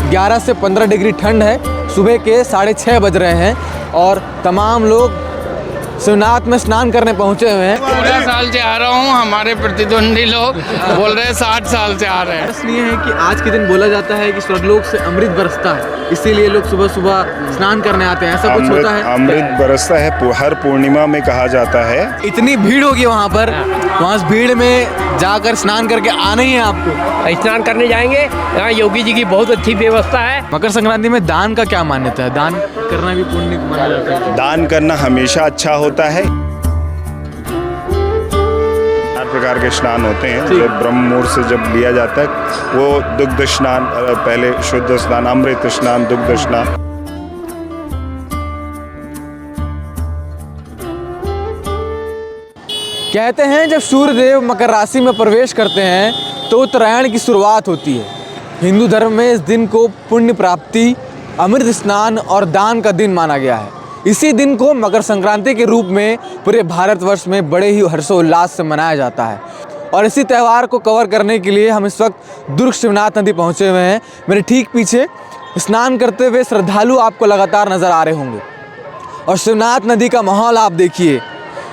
11 से 15 डिग्री ठंड है। सुबह के 6:30 बज रहे हैं और तमाम लोग शिवनाथ में स्नान करने पहुंचे हुए हैं। 14 साल से आ रहा हूँ। हमारे प्रतिद्वंदी लोग बोल रहे हैं 60 साल से आ रहे हैं। इसलिए है कि आज के दिन बोला जाता है कि स्वर्गलोक से अमृत बरसता है, इसीलिए लोग सुबह सुबह स्नान करने आते हैं। ऐसा कुछ होता है? अमृत बरसता है, हर पूर्णिमा में कहा जाता है। इतनी भीड़ होगी वहाँ पर, वहाँ भीड़ में जाकर स्नान करके आना ही है आपको। स्नान करने जाएंगे। यहाँ योगी जी की बहुत अच्छी व्यवस्था है। मकर संक्रांति में दान का क्या मान्यता है? दान करना भी पुण्य माना जाता है। दान करना हमेशा अच्छा होता है। हर प्रकार के स्नान होते हैं। जब ब्रह्म मुहूर्त से जब लिया जाता है वो दुग्ध स्नान, पहले शुद्ध स्नान, अमृत स्नान, दुग्ध स्नान। कहते हैं जब सूर्यदेव मकर राशि में प्रवेश करते हैं तो उत्तरायण की शुरुआत होती है। हिंदू धर्म में इस दिन को पुण्य प्राप्ति, अमृत स्नान और दान का दिन माना गया है। इसी दिन को मकर संक्रांति के रूप में पूरे भारतवर्ष में बड़े ही हर्षोल्लास से मनाया जाता है। और इसी त्यौहार को कवर करने के लिए हम इस वक्त दुर्ग शिवनाथ नदी पहुँचे हुए हैं। मेरे ठीक पीछे स्नान करते हुए श्रद्धालु आपको लगातार नज़र आ रहे होंगे। और शिवनाथ नदी का माहौल आप देखिए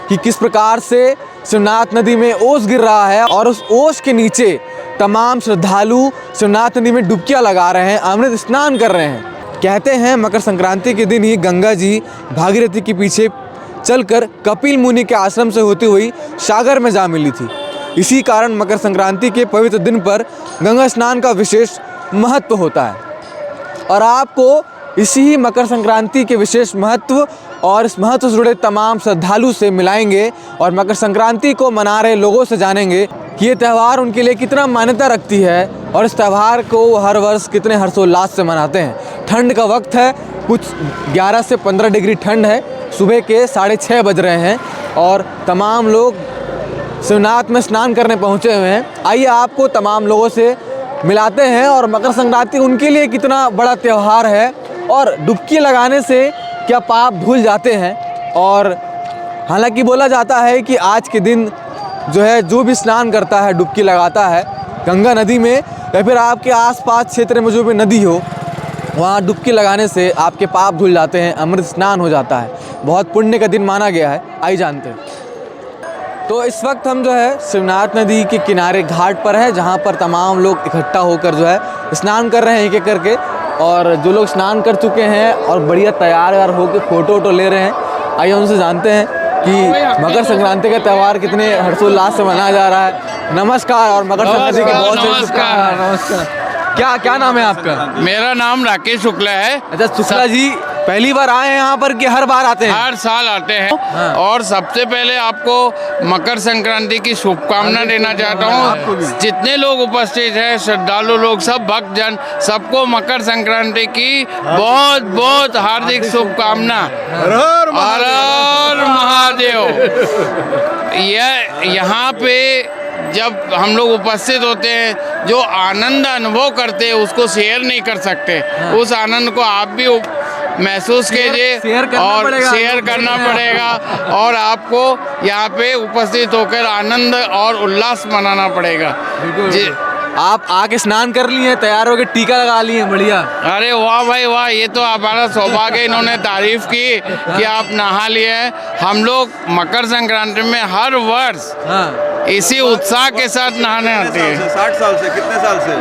कि किस प्रकार से शिवनाथ नदी में ओस गिर रहा है और उस ओस के नीचे तमाम श्रद्धालु शिवनाथ नदी में डुबकियां लगा रहे हैं, अमृत स्नान कर रहे हैं। कहते हैं मकर संक्रांति के दिन ही गंगा जी भागीरथी के पीछे चलकर कपिल मुनि के आश्रम से होती हुई सागर में जा मिली थी। इसी कारण मकर संक्रांति के पवित्र दिन पर गंगा स्नान का विशेष महत्व होता है। और आपको इसी ही मकर संक्रांति के विशेष महत्व और इस महत्व से जुड़े तमाम श्रद्धालु से मिलाएंगे और मकर संक्रांति को मना रहे लोगों से जानेंगे कि ये त्यौहार उनके लिए कितना मान्यता रखती है और इस त्यौहार को हर वर्ष कितने हर्षोल्लास से मनाते हैं। ठंड का वक्त है, कुछ 11 से 15 डिग्री ठंड है। सुबह के 6:30 बज रहे हैं और तमाम लोग शिवनाथ में स्नान करने पहुँचे हुए हैं। आइए आपको तमाम लोगों से मिलाते हैं और मकर संक्रांति उनके लिए कितना बड़ा त्यौहार है और डुबकी लगाने से क्या पाप धुल जाते हैं। और हालांकि बोला जाता है कि आज के दिन जो है जो भी स्नान करता है, डुबकी लगाता है गंगा नदी में या फिर आपके आसपास क्षेत्र में जो भी नदी हो, वहाँ डुबकी लगाने से आपके पाप धुल जाते हैं, अमृत स्नान हो जाता है। बहुत पुण्य का दिन माना गया है। आइए जानते हैं। तो इस वक्त हम जो है शिवनाथ नदी के किनारे घाट पर है, जहाँ पर तमाम लोग इकट्ठा होकर जो है स्नान कर रहे हैं एक एक करके। और जो लोग स्नान कर चुके हैं और बढ़िया तैयार होकर फ़ोटो वोटो ले रहे हैं। आइए उनसे जानते हैं कि मकर संक्रांति का त्यौहार कितने हर्षोल्लास से मनाया जा रहा है। नमस्कार और मकर संक्रांति के बहुत बहुत नमस्कार। नमस्कार। क्या नाम है आपका? मेरा नाम राकेश शुक्ला है। अच्छा शुक्ला जी, पहली बार आए हैं यहाँ पर कि हर बार आते हैं? हर साल आते हैं। हाँ। और सबसे पहले आपको मकर संक्रांति की शुभकामना देना चाहता हूँ। जितने लोग उपस्थित हैं, श्रद्धालु लोग, सब भक्तजन, सबको मकर संक्रांति की बहुत बहुत हार्दिक शुभकामना। हर हर महादेव। यहाँ पे जब हम लोग उपस्थित होते हैं, जो आनंद अनुभव करते हैं उसको शेयर नहीं कर सकते। उस आनंद को आप भी महसूस कीजिए और शेयर करना पड़ेगा और आपको यहाँ पे उपस्थित होकर आनंद और उल्लास मनाना पड़ेगा। जी, आप आके स्नान कर लिए हैं, तैयार होकर टीका लगा लिए हैं, बढ़िया। अरे वाह भाई वाह, ये तो हमारा सौभाग्य। इन्होंने तारीफ की कि आप नहा लिए हैं। हम लोग मकर संक्रांति में हर वर्ष इसी उत्साह के साथ नहाने आते हैं। 60 साल से? कितने साल से?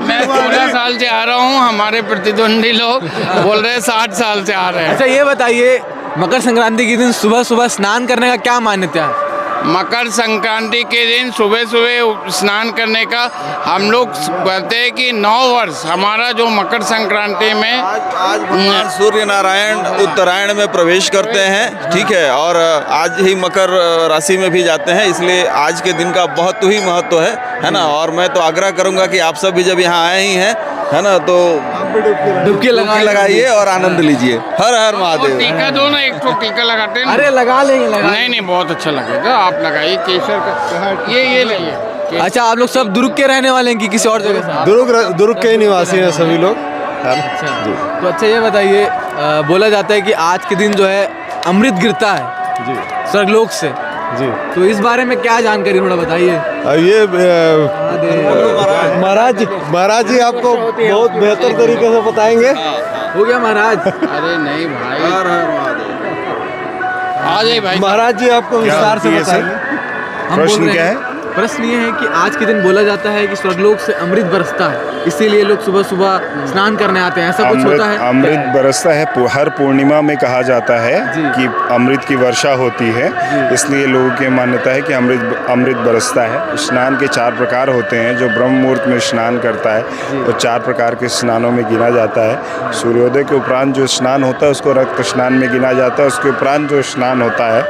मैं 14 साल से आ रहा हूँ। हमारे प्रतिद्वंदी लोग बोल रहे हैं 60 साल से आ रहे हैं। अच्छा ये बताइए, मकर संक्रांति के दिन सुबह सुबह स्नान करने का क्या मान्यता है? मकर संक्रांति के दिन सुबह सुबह स्नान करने का हम लोग कहते हैं कि 9 वर्ष हमारा जो मकर संक्रांति में आज भगवान सूर्य नारायण उत्तरायण में प्रवेश करते हैं, ठीक है, और आज ही मकर राशि में भी जाते हैं, इसलिए आज के दिन का बहुत ही महत्व है ना। और मैं तो आग्रह करूंगा कि आप सब भी जब यहाँ आए ही हैं, है ना, तो डुबकी लगाइए और आनंद लीजिए। हर हर महादेव। टीका दो ना, एक तो टीका लगाते हैं। अरे लगा लेंगे, लगा। नहीं बहुत अच्छा लगेगा। आप लगाइए केसर का, ये लाइए। अच्छा आप लोग सब दुर्ग के रहने वाले हैं कि किसी और जगह से? दुर्ग के निवासी हैं सभी लोग। अच्छा तो अच्छा ये बताइए, बोला जाता है कि आज के दिन जो है अमृत गिरता है जी स्वर्गलोक से, जी। तो इस बारे में क्या जानकारी थोड़ा बताइए। ये महाराज जी आपको बहुत बेहतर तरीके से बताएंगे। हो गया महाराज। अरे नहीं भाई, आ जाइए भाई। महाराज जी आपको विस्तार से बताएंगे। हम बोल प्रश्न रहे क्या हैं, है? प्रश्न ये है कि आज के दिन बोला जाता है कि स्वर्गलोक से अमृत बरसता है, इसीलिए लोग सुबह सुबह स्नान करने आते हैं, ऐसा कुछ होता है? अमृत बरसता है। हर पूर्णिमा में कहा जाता है जी। कि अमृत की वर्षा होती है, इसलिए लोगों की मान्यता है कि अमृत बरसता है। स्नान के 4 प्रकार होते हैं। जो ब्रह्म मुहूर्त में स्नान करता है वो 4 प्रकार के स्नानों में गिना जाता है। सूर्योदय के उपरांत जो स्नान होता है उसको रक्त स्नान में गिना जाता है। उसके उपरांत जो स्नान होता है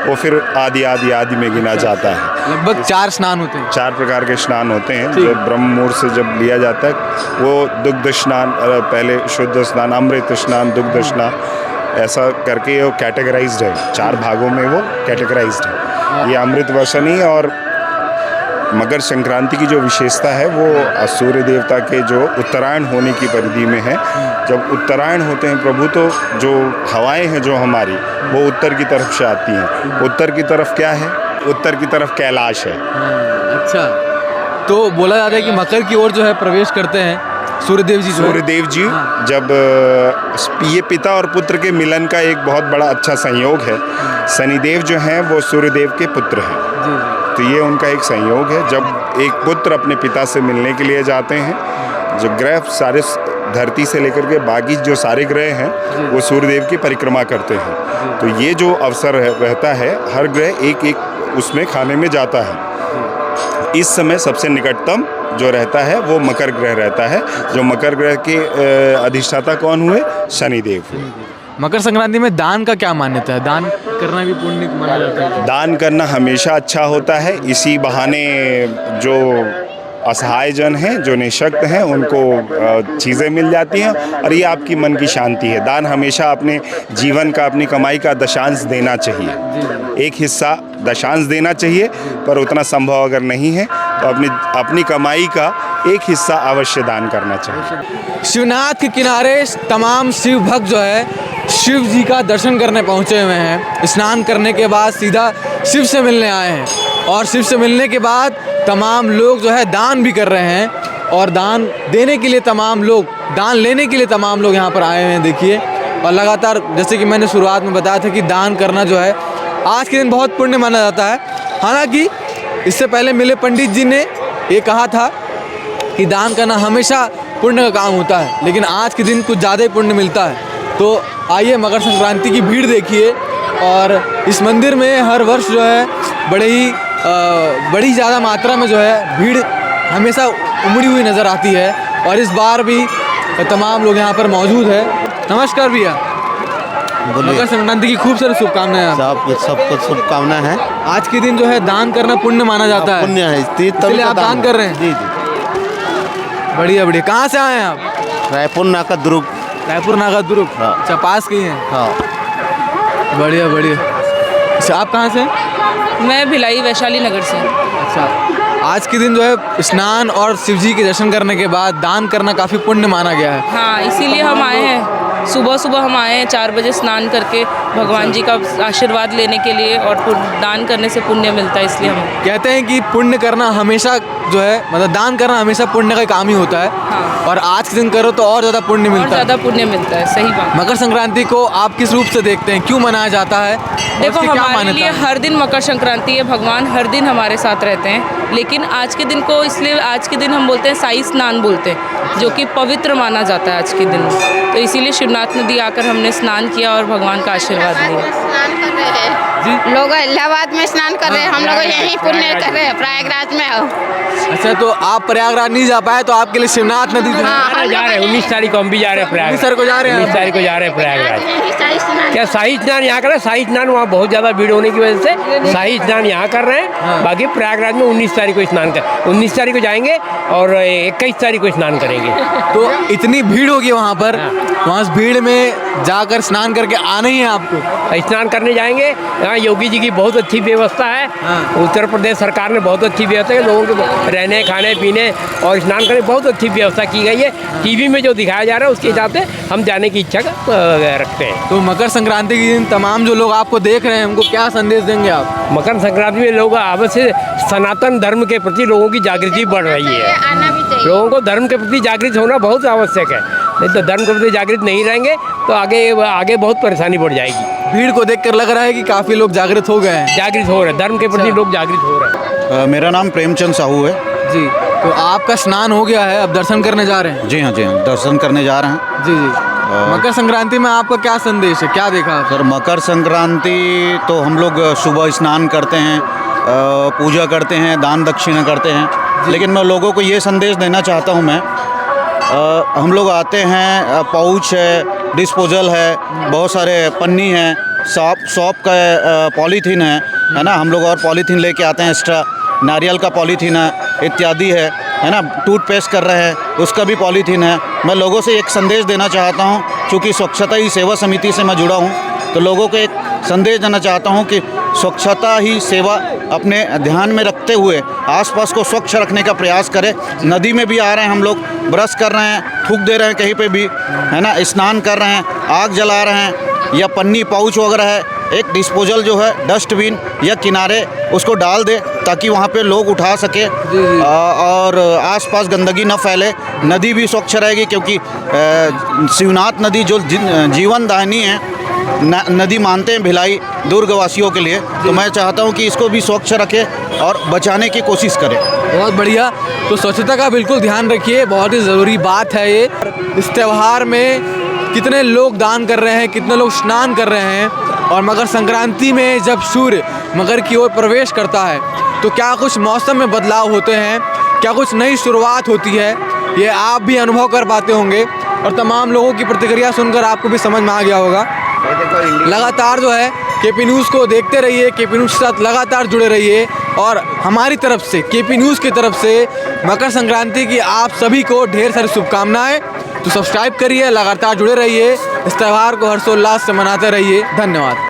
वो फिर आदि में गिना जाता है। लगभग 4 स्नान होते हैं। 4 प्रकार के स्नान होते हैं। जो ब्रह्म मुहूर्त से जब लिया जाता है वो दुग्ध स्नान, पहले शुद्ध स्नान, अमृत स्नान, दुग्ध स्नान, ऐसा करके वो कैटेगराइज्ड है। 4 भागों में वो कैटेगराइज्ड है। ये अमृत वर्षणी और मकर संक्रांति की जो विशेषता है वो सूर्य देवता के जो उत्तरायण होने की परिधि में है। जब उत्तरायण होते हैं प्रभु तो जो हवाएं हैं जो हमारी वो उत्तर की तरफ से आती हैं। उत्तर की तरफ क्या है? उत्तर की तरफ कैलाश है। अच्छा, तो बोला जाता है कि मकर की ओर जो है प्रवेश करते हैं सूर्यदेव जी। सूर्यदेव जी जब ये पिता और पुत्र के मिलन का एक बहुत बड़ा अच्छा संयोग है। शनिदेव जो हैं वो सूर्यदेव के पुत्र हैं, तो ये उनका एक संयोग है। जब एक पुत्र अपने पिता से मिलने के लिए जाते हैं, जो ग्रह सारे धरती से लेकर के बाकी जो सारे ग्रह हैं वो सूर्यदेव की परिक्रमा करते हैं। तो ये जो अवसर रहता है, हर ग्रह एक उसमें खाने में जाता है। इस समय सबसे निकटतम जो रहता है वो मकर ग्रह रहता है। जो मकर ग्रह के अधिष्ठाता कौन हुए? शनिदेव। मकर संक्रांति में दान का क्या मान्यता है? दान करना भी पुण्य माना जाता है। दान करना हमेशा अच्छा होता है। इसी बहाने जो असहाय जन हैं, जो निःशक्त हैं, उनको चीज़ें मिल जाती हैं और ये आपकी मन की शांति है। दान हमेशा अपने जीवन का, अपनी कमाई का दशांश देना चाहिए। एक हिस्सा दशांश देना चाहिए, पर उतना संभव अगर नहीं है तो अपनी कमाई का एक हिस्सा अवश्य दान करना चाहिए। शिवनाथ के किनारे तमाम शिव भक्त जो है शिव जी का दर्शन करने पहुँचे हुए हैं। स्नान करने के बाद सीधा शिव से मिलने आए हैं और शिव से मिलने के बाद तमाम लोग जो है दान भी कर रहे हैं और दान देने के लिए तमाम लोग, दान लेने के लिए तमाम लोग यहाँ पर आए हुए हैं। देखिए, और लगातार जैसे कि मैंने शुरुआत में बताया था कि दान करना जो है आज के दिन बहुत पुण्य माना जाता है। हालांकि इससे पहले मिले पंडित जी ने ये कहा था कि दान करना हमेशा पुण्य का काम होता है, लेकिन आज के दिन कुछ ज़्यादा ही पुण्य मिलता है। तो आइए मकर संक्रांति की भीड़ देखिए। और इस मंदिर में हर वर्ष जो है बड़ी ज़्यादा मात्रा में जो है भीड़ हमेशा उमड़ी हुई नज़र आती है और इस बार भी तमाम लोग यहाँ पर मौजूद है। नमस्कार भैया, मकर संक्रांति की खूब सारी शुभकामनाएं। सबको शुभकामनाएं हैं। आज के दिन जो है दान करना पुण्य माना जाता है। पुण्य है, इसलिए आप दान कर रहे हैं। जी जी। बढ़िया बढ़िया। कहाँ से आए हैं आप? रायपुर नाका दुर्ग। रायपुर नाका दुर्ग। हाँ। अच्छा, पास की हैं। हाँ। बढ़िया बढ़िया। अच्छा, आप कहाँ से? मैं भिलाई वैशाली नगर से। अच्छा, आज के दिन जो है स्नान और शिव जी के दर्शन करने के बाद दान करना काफ़ी पुण्य माना गया है। हाँ, इसीलिए हम आए हैं। सुबह सुबह हम आए हैं 4 बजे स्नान करके भगवान जी का आशीर्वाद लेने के लिए, और दान करने से पुण्य मिलता है, इसलिए हम कहते हैं कि पुण्य करना हमेशा जो है, मतलब दान करना हमेशा पुण्य का काम ही होता है। हाँ। और आज के दिन करो तो और ज़्यादा पुण्य और मिलता है। ज़्यादा पुण्य मिलता है। सही बात। मकर संक्रांति को आप किस रूप से देखते हैं? क्यों मनाया जाता है? देखो, क्या हमारे मान्यता लिए है? हर दिन मकर संक्रांति है। भगवान हर दिन हमारे साथ रहते हैं, लेकिन आज के दिन को इसलिए आज के दिन हम बोलते हैं साई स्नान बोलते हैं, जो कि पवित्र माना जाता है आज के दिन। तो इसीलिए शिवनाथ नदी आकर हमने स्नान किया और भगवान का आशीर्वाद लिया। स्नान कर रहे हैं लोग, इलाहाबाद में स्नान कर रहे हैं, हम लोग यहीं पुण्य कर रहे हैं प्रयागराज में। अच्छा, तो आप प्रयागराज नहीं जा पाए तो आपके लिए शिवनाथ नदी जो है जा रहे हैं 19 तारीख को हम भी जा रहे हैं प्रयागराज। 19 को जा रहे हैं। 19 तारीख को जा रहे हैं प्रयागराज। साई स्नान क्या शाही स्नान यहाँ कर रहे हैं? शाही स्नान वहाँ बहुत ज़्यादा भीड़ होने की वजह से शाही स्नान यहाँ कर रहे हैं। बाकी प्रयागराज में 19 तारीख को स्नान कर 19 तारीख को जाएंगे और 21 तारीख को स्नान करेंगे। तो इतनी भीड़ होगी वहाँ पर, वहाँ भीड़ में जाकर स्नान करके आना ही है आपको। स्नान करने जाएंगे, यहाँ योगी जी की बहुत अच्छी व्यवस्था है। उत्तर प्रदेश सरकार ने बहुत अच्छी व्यवस्था है, लोगों के रहने खाने पीने और स्नान करने बहुत अच्छी व्यवस्था की गई है। टीवी में जो दिखाया जा रहा है उसके हिसाब से हम जाने की इच्छा रखते हैं। तो मकर संक्रांति के दिन तमाम जो लोग आपको देख रहे हैं उनको क्या संदेश देंगे आप? मकर संक्रांति में लोग अवश्य सनातन धर्म के प्रति लोगों की जागृति बढ़ रही है। आना भी चाहिए। लोगों को धर्म के प्रति जागृत होना बहुत आवश्यक है, नहीं तो धर्म के प्रति जागृत नहीं रहेंगे तो आगे बहुत परेशानी बढ़ जाएगी। भीड़ को देखकर लग रहा है कि काफ़ी लोग जागृत हो गए हैं। जागृत हो रहे हैं, धर्म के प्रति लोग जागृत हो रहे हैं। मेरा नाम प्रेमचंद साहू है जी, तो आपका स्नान हो गया है, अब दर्शन करने जा रहे हैं? जी हाँ दर्शन करने जा रहे हैं। जी जी। मकर संक्रांति में आपका क्या संदेश है, क्या देखा आप? सर मकर संक्रांति तो हम लोग सुबह स्नान करते हैं, पूजा करते हैं, दान दक्षिणा करते हैं, लेकिन मैं लोगों को ये संदेश देना चाहता हूँ मैं हम लोग आते हैं, पाउच है, डिस्पोजल है, बहुत सारे पन्नी है, सॉप का पॉलीथीन है ना, हम लोग और पॉलीथीन लेके आते हैं एक्स्ट्रा, नारियल का पॉलीथीन है इत्यादि है ना, टूथपेस्ट कर रहे हैं उसका भी पॉलीथीन है। मैं लोगों से एक संदेश देना चाहता हूँ, क्योंकि स्वच्छता ही सेवा समिति से मैं जुड़ा हूँ, तो लोगों को एक संदेश देना चाहता हूँ कि स्वच्छता ही सेवा अपने ध्यान में रखते हुए आसपास को स्वच्छ रखने का प्रयास करें। नदी में भी आ रहे हैं हम लोग, ब्रश कर रहे हैं, थूक दे रहे हैं कहीं पे भी, है ना, स्नान कर रहे हैं, आग जला रहे हैं या पन्नी पाउच वगैरह है, एक डिस्पोजल जो है डस्टबिन या किनारे उसको डाल दे ताकि वहाँ पे लोग उठा सके और आसपास गंदगी न फैले। नदी भी स्वच्छ रहेगी क्योंकि शिवनाथ नदी जो जीवन दायिनी है नदी मानते हैं भिलाई दुर्गवासियों के लिए, तो मैं चाहता हूं कि इसको भी स्वच्छ रखें और बचाने की कोशिश करें। बहुत बढ़िया। तो स्वच्छता का बिल्कुल ध्यान रखिए, बहुत ही ज़रूरी बात है ये। इस त्यौहार में कितने लोग दान कर रहे हैं, कितने लोग स्नान कर रहे हैं, और मकर संक्रांति में जब सूर्य मकर की ओर प्रवेश करता है तो क्या कुछ मौसम में बदलाव होते हैं, क्या कुछ नई शुरुआत होती है, ये आप भी अनुभव कर पाते होंगे और तमाम लोगों की प्रतिक्रिया सुनकर आपको भी समझ में आ गया होगा। लगातार जो है केपी न्यूज़ को देखते रहिए, केपी न्यूज़ के साथ लगातार जुड़े रहिए, और हमारी तरफ से, केपी न्यूज़ की तरफ से मकर संक्रांति की आप सभी को ढेर सारी शुभकामनाएं। तो सब्सक्राइब करिए, लगातार जुड़े रहिए, इस त्यौहार को हर्षोल्लास से मनाते रहिए। धन्यवाद।